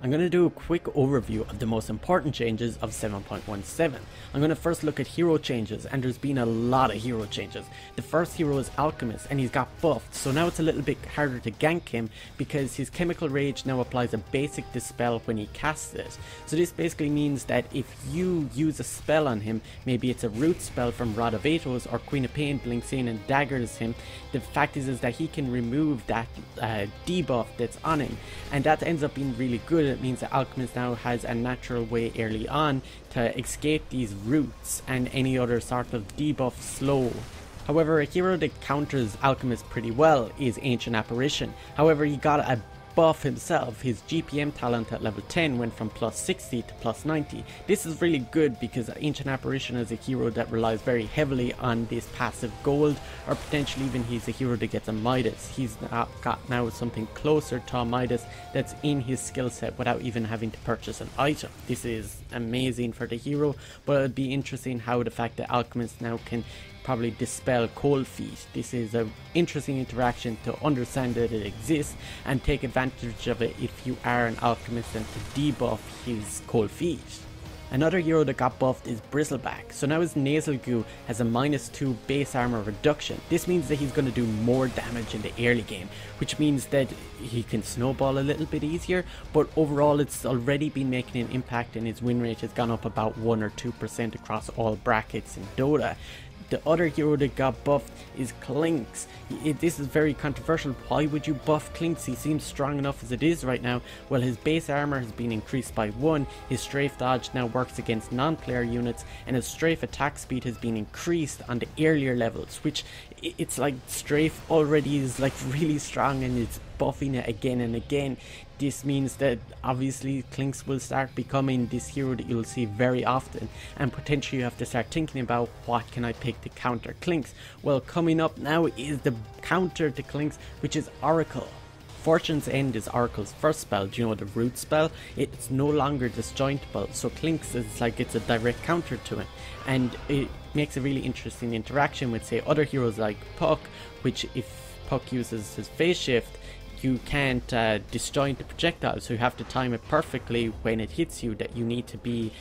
I'm going to do a quick overview of the most important changes of 7.17. I'm going to first look at hero changes, and there's been a lot of hero changes. The first hero is Alchemist, and he's got buffed, so now it's a little bit harder to gank him because his Chemical Rage now applies a basic dispel when he casts it. So this basically means that if you use a spell on him, maybe it's a root spell from Rod of Atos or Queen of Pain blinks in and daggers him, the fact is that he can remove that debuff that's on him, and that ends up being really good. It means that Alchemist now has a natural way early on to escape these roots and any other sort of debuff slow. However, a hero that counters Alchemist pretty well is Ancient Apparition. However, he got a buff himself. His GPM talent at level 10 went from plus 60 to plus 90. This is really good because Ancient Apparition is a hero that relies very heavily on this passive gold, or potentially even he's a hero that gets a Midas. He's got now something closer to a Midas that's in his skill set without even having to purchase an item. This is amazing for the hero, but it'd be interesting how the fact that Alchemist now can probably dispel Cold Feet. This is an interesting interaction to understand that it exists and take advantage of it if you are an Alchemist and to debuff his Cold Feet. Another hero that got buffed is Bristleback. So now his Nasal Goo has a -2 base armor reduction. This means that he's going to do more damage in the early game, which means that he can snowball a little bit easier, but overall it's already been making an impact and his win rate has gone up about 1 or 2% across all brackets in Dota. The other hero that got buffed is Clinks. This is very controversial. Why would you buff Clinks? He seems strong enough as it is right now. Well, his base armor has been increased by 1, his strafe dodge now works against non-player units, and his strafe attack speed has been increased on the earlier levels, which it's like strafe already is like really strong and it's buffing it again and again. This means that obviously Clinks will start becoming this hero that you'll see very often, and potentially you have to start thinking about what can I pick to counter Clinks. Well, coming up now is the counter to Clinks, which is Oracle. Fortune's End is Oracle's first spell. Do you know the root spell? It's no longer disjointable, so Clinks is like it's a direct counter to it, and it makes a really interesting interaction with, say, other heroes like Puck, which if Puck uses his phase shift, you can't disjoint the projectile, so you have to time it perfectly when it hits you, that you need to be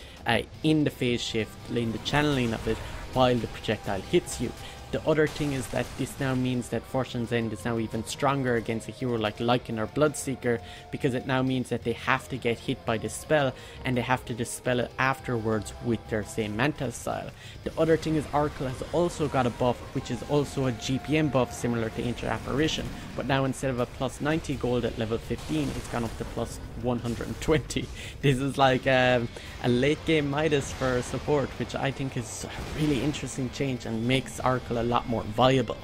in the phase shift, in the channeling of it while the projectile hits you. The other thing is that this now means that Fortune's End is now even stronger against a hero like Lycan or Bloodseeker, because it now means that they have to get hit by this spell and they have to dispel it afterwards with their same Manta style. The other thing is Oracle has also got a buff, which is also a GPM buff similar to Ancient Apparition, but now instead of a plus 90 gold at level 15, it's gone up to plus 120. This is like a late game Midas for support, which I think is a really interesting change and makes Oracle a lot more viable.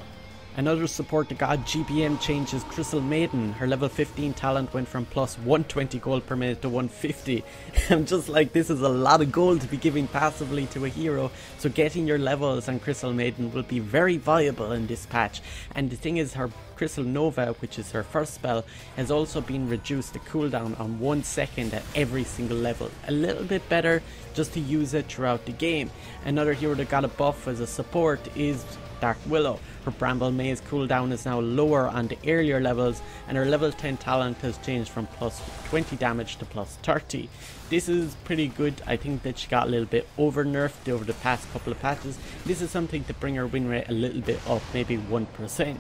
Another support that got GPM change is Crystal Maiden. Her level 15 talent went from plus 120 gold per minute to 150. I'm just like, this is a lot of gold to be giving passively to a hero, so getting your levels on Crystal Maiden will be very viable in this patch. And the thing is, her Crystal Nova, which is her first spell, has also been reduced the cooldown on 1 second at every single level. A little bit better just to use it throughout the game. Another hero that got a buff as a support is Dark Willow. Her Bramble Maze cooldown is now lower on the earlier levels, and her level 10 talent has changed from plus 20 damage to plus 30. This is pretty good. I think that she got a little bit over nerfed over the past couple of patches. This is something to bring her win rate a little bit up, maybe 1%.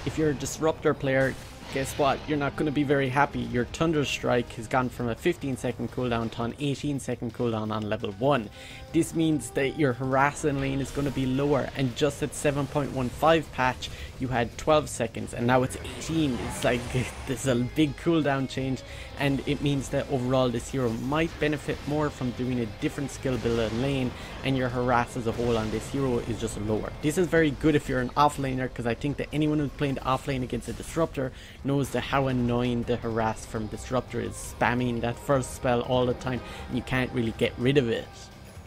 If you're a Disruptor player, guess what? You're not going to be very happy. Your Thunder Strike has gone from a 15-second cooldown to an 18-second cooldown on level 1. This means that your harassing lane is going to be lower, and just at 7.15 patch you had 12 seconds and now it's 18. It's like there's a big cooldown change, and it means that overall this hero might benefit more from doing a different skill build and lane, and your harass as a whole on this hero is just lower. This is very good if you're an offlaner, because I think that anyone who's playing the offlane against a Disruptor knows that how annoying the harass from Disruptor is, spamming that first spell all the time and you can't really get rid of it.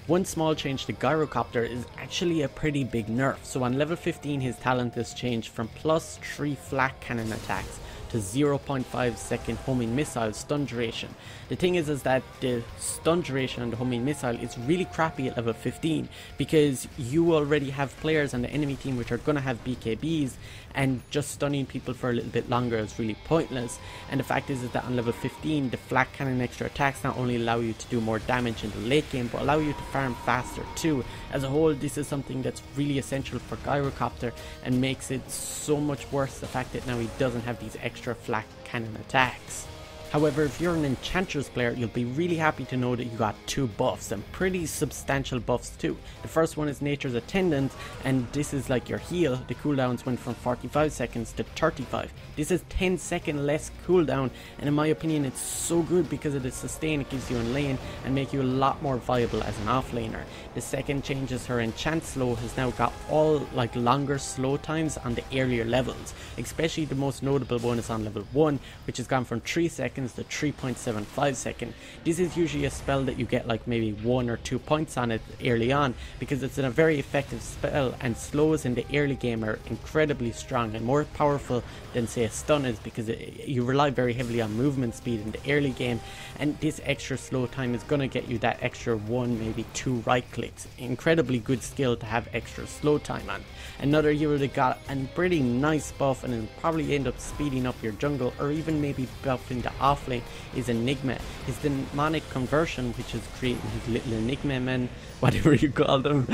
One small change to Gyrocopter is actually a pretty big nerf. So on level 15 his talent has changed from plus 3 flat cannon attacks to 0.5 second homing missile stun duration. The thing is that the stun duration on the homing missile is really crappy at level 15 because you already have players on the enemy team which are going to have BKBs, and just stunning people for a little bit longer is really pointless. And the fact is that on level 15 the flak cannon extra attacks not only allow you to do more damage in the late game but allow you to farm faster too. As a whole, this is something that's really essential for Gyrocopter and makes it so much worse, the fact that now he doesn't have these extra flak cannon attacks. However, if you're an Enchantress player, you'll be really happy to know that you got two buffs, and pretty substantial buffs too. The first one is Nature's Attendant, and this is like your heal. The cooldowns went from 45 seconds to 35. This is 10-second less cooldown, and in my opinion it's so good because of the sustain it gives you in lane and make you a lot more viable as an offlaner. The second change is her Enchant Slow has now got all like longer slow times on the earlier levels, especially the most notable one is on level 1, which has gone from 3 seconds to 3.75 seconds. This is usually a spell that you get like maybe 1 or 2 points on it early on because it's a very effective spell, and slows in the early game are incredibly strong and more powerful than say a stun is because you rely very heavily on movement speed in the early game, and this extra slow time is going to get you that extra 1 maybe 2 right clicks. Incredibly good skill to have extra slow time on. Another hero that got a pretty nice buff and will probably end up speeding up your jungle or even maybe buffing the offlane is Enigma. His demonic conversion, which is creating his little Enigma men, whatever you call them,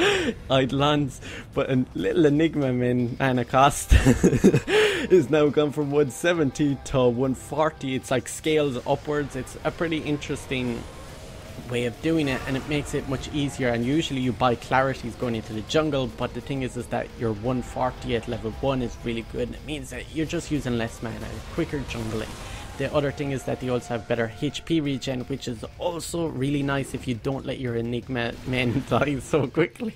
Eidolons, but a little Enigma men mana cost is now gone from 170 to 140. It's like scales upwards. It's a pretty interesting way of doing it, and it makes it much easier. And usually you buy clarities going into the jungle, but the thing is that your 140 at level 1 is really good, and it means that you're just using less mana, quicker jungling. The other thing is that they also have better HP regen, which is also really nice if you don't let your Enigma men die so quickly.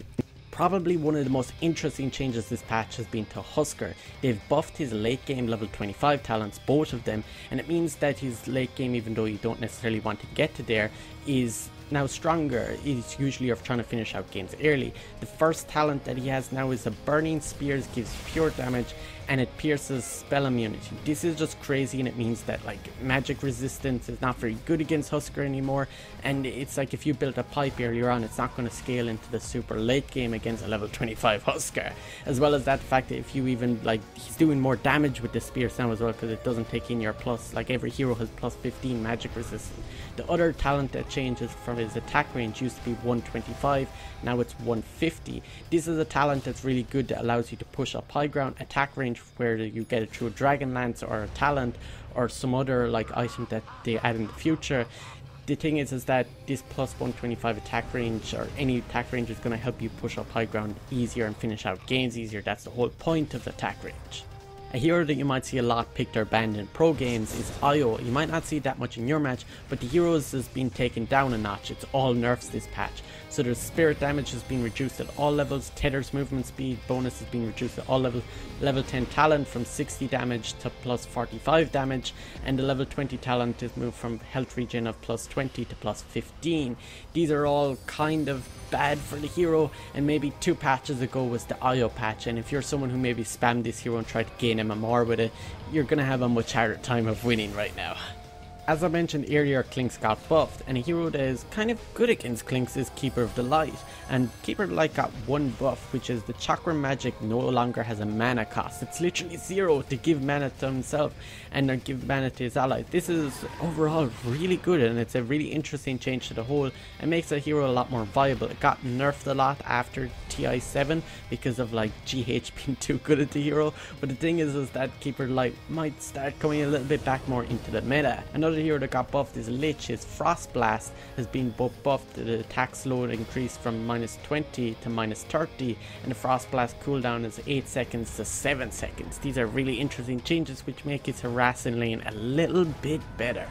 Probably one of the most interesting changes this patch has been to Husker. They've buffed his late game level 25 talents, both of them, and it means that his late game, even though you don't necessarily want to get to there, is now stronger. It's usually of trying to finish out games early. The first talent that he has now is a Burning Spears, gives pure damage and it pierces spell immunity. This is just crazy, and it means that like magic resistance is not very good against Husker anymore, and it's like if you built a pipe earlier on, it's not going to scale into the super late game against a level 25 Husker. As well as that fact that if you even like, he's doing more damage with the spears now as well because it doesn't take in your plus, like every hero has plus 15 magic resistance. The other talent that changes from his attack range used to be 125, now it's 150. This is a talent that's really good that allows you to push up high ground attack range where you get it through a Dragon Lance or a talent or some other like item that they add in the future. The thing is that this plus 125 attack range or any attack range is going to help you push up high ground easier and finish out games easier. That's the whole point of attack range. A hero that you might see a lot picked or banned in pro games is Io. You might not see that much in your match, but the heroes has been taken down a notch. It's all nerfs this patch. So their spirit damage has been reduced at all levels, Tether's movement speed bonus has been reduced at all levels, level 10 talent from 60 damage to plus 45 damage, and the level 20 talent is moved from health regen of plus 20 to plus 15. These are all kind of bad for the hero, and maybe 2 patches ago was the Io patch, and if you're someone who maybe spammed this hero and tried to gain MMR with it, you're gonna have a much harder time of winning right now. As I mentioned earlier, Clinkz got buffed, and a hero that is kind of good against Clinkz is Keeper of the Light. And Keeper of the Light got one buff, which is the Chakra Magic no longer has a mana cost. It's literally 0 to give mana to himself and then give mana to his allies. This is overall really good, and it's a really interesting change to the whole and makes a hero a lot more viable. It got nerfed a lot after TI7 because of like GH being too good at the hero, but the thing is that Keeper of the Light might start coming a little bit back more into the meta. Another hero that got buffed is Lich. His Frost Blast has been buffed. The attack slow increased from minus 20 to minus 30, and the Frost Blast cooldown is 8 seconds to 7 seconds. These are really interesting changes which make his harassing lane a little bit better.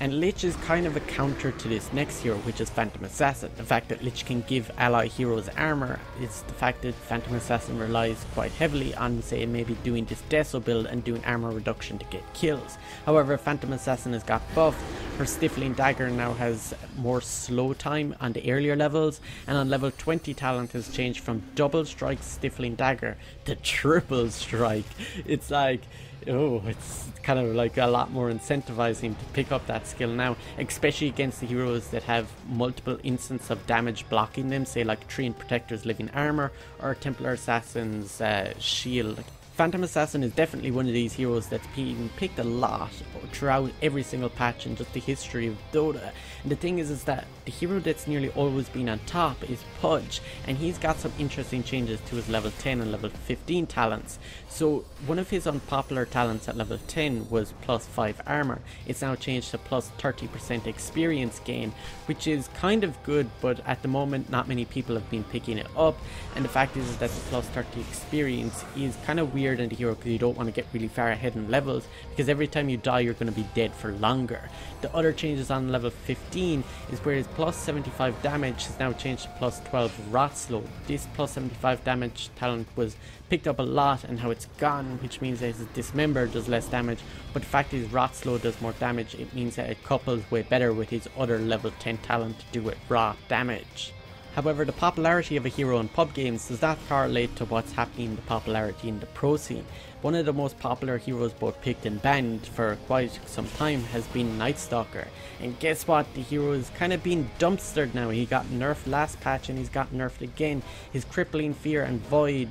And Lich is kind of a counter to this next hero, which is Phantom Assassin. The fact that Lich can give ally heroes armor is the fact that Phantom Assassin relies quite heavily on, say, maybe doing this Deso build and doing armor reduction to get kills. However, Phantom Assassin has got buffed. Her Stifling Dagger now has more slow time on the earlier levels, and on level 20 talent has changed from double strike Stifling Dagger to triple strike. It's like Oh, it's kind of like a lot more incentivizing to pick up that skill now, especially against the heroes that have multiple instances of damage blocking them, say like Treant Protector's Living Armor or Templar Assassin's Shield. Phantom Assassin is definitely one of these heroes that's been picked a lot throughout every single patch in just the history of Dota. And the thing is that the hero that's nearly always been on top is Pudge, and he's got some interesting changes to his level 10 and level 15 talents. So one of his unpopular talents at level 10 was plus 5 armor. It's now changed to plus 30% experience gain, which is kind of good, but at the moment not many people have been picking it up. And the fact is that the plus 30 experience is kind of weird in the hero because you don't want to get really far ahead in levels, because every time you die you're going to be dead for longer. The other changes on level 15 is where his plus 75 damage has now changed to plus 12 rot slow. This plus 75 damage talent was picked up a lot, and how it's gone, which means that his dismember does less damage, but the fact is rot slow does more damage. It means that it couples way better with his other level 10 talent to do with rot damage. However, the popularity of a hero in pub games does not correlate to what's happening in the popularity in the pro scene. One of the most popular heroes both picked and banned for quite some time has been Stalker. And guess what? The hero is kind of being dumpstered now. He got nerfed last patch and he's got nerfed again. His Crippling Fear and Void,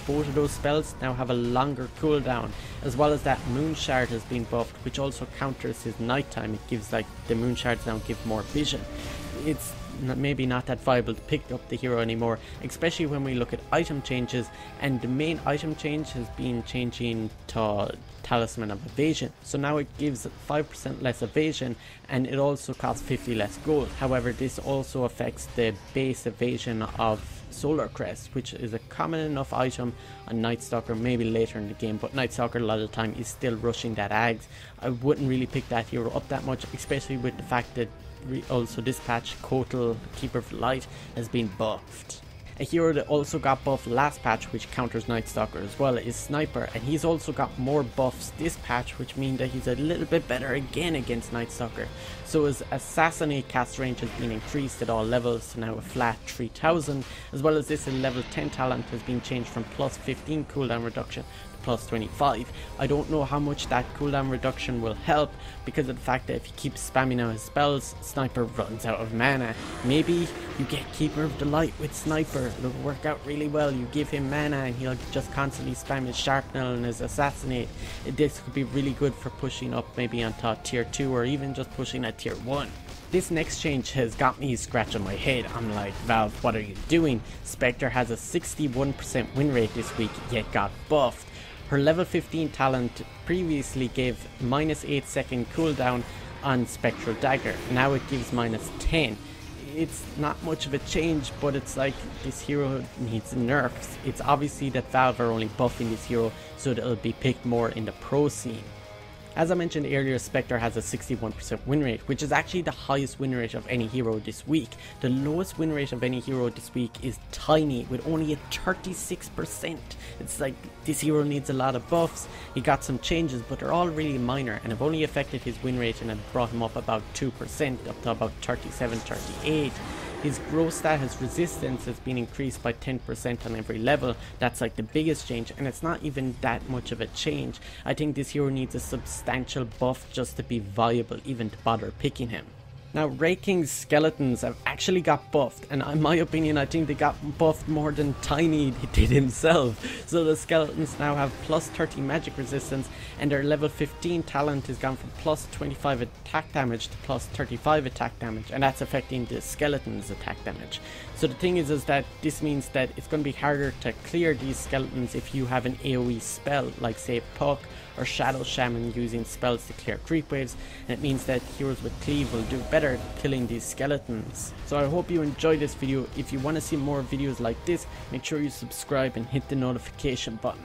both of those spells now have a longer cooldown, as well as that Moon Shard has been buffed, which also counters his nighttime. It gives, like, the Moon Shards now give more vision. It's maybe not that viable to pick up the hero anymore, especially when we look at item changes, and the main item change has been changing to Talisman of Evasion. So now it gives 5% less evasion, and it also costs 50 less gold. However, this also affects the base evasion of Solar Crest, which is a common enough item on Night Stalker maybe later in the game, but Night Stalker a lot of the time is still rushing that Ags. I wouldn't really pick that hero up that much, especially with the fact that also this patch Kotal, Keeper of Light, has been buffed. A hero that also got buffed last patch, which counters Night Stalker as well, is Sniper, and he's also got more buffs this patch, which means that he's a little bit better again against Night Stalker. So his Assassinate cast range has been increased at all levels to now a flat 3000, as well as this level 10 talent has been changed from plus 15 cooldown reduction to plus 25. I don't know how much that cooldown reduction will help, because of the fact that if he keeps spamming out his spells, Sniper runs out of mana. Maybe you get Keeper of the Light with Sniper, it'll work out really well. You give him mana and he'll just constantly spam his Sharpnel and his Assassinate. This could be really good for pushing up maybe onto tier 2 or even just pushing at tier 1. This next change has got me scratching my head. I'm like, Valve, what are you doing? Spectre has a 61% win rate this week, yet got buffed. Her level 15 talent previously gave minus 8 second cooldown on Spectral Dagger. Now it gives minus 10. It's not much of a change, but it's like this hero needs nerfs. It's obviously that Valve are only buffing this hero so that it'll be picked more in the pro scene. As I mentioned earlier, Spectre has a 61% win rate, which is actually the highest win rate of any hero this week. The lowest win rate of any hero this week is Tiny, with only a 36%. It's like this hero needs a lot of buffs. He got some changes, but they're all really minor and have only affected his win rate and have brought him up about 2%, up to about 37, 38. His growth stat, his resistance, has been increased by 10% on every level. That's like the biggest change, and it's not even that much of a change. I think this hero needs a substantial buff just to be viable, even to bother picking him. Now, Raking's skeletons have actually got buffed, and in my opinion I think they got buffed more than Tiny did himself. So the skeletons now have plus 30 magic resistance, and their level 15 talent has gone from plus 25 attack damage to plus 35 attack damage, and that's affecting the skeletons' attack damage. So the thing is that this means that it's going to be harder to clear these skeletons if you have an AoE spell, like say Puck or Shadow Shaman using spells to clear creep waves, and it means that heroes with cleave will do better killing these skeletons. So I hope you enjoyed this video. If you want to see more videos like this, make sure you subscribe and hit the notification button.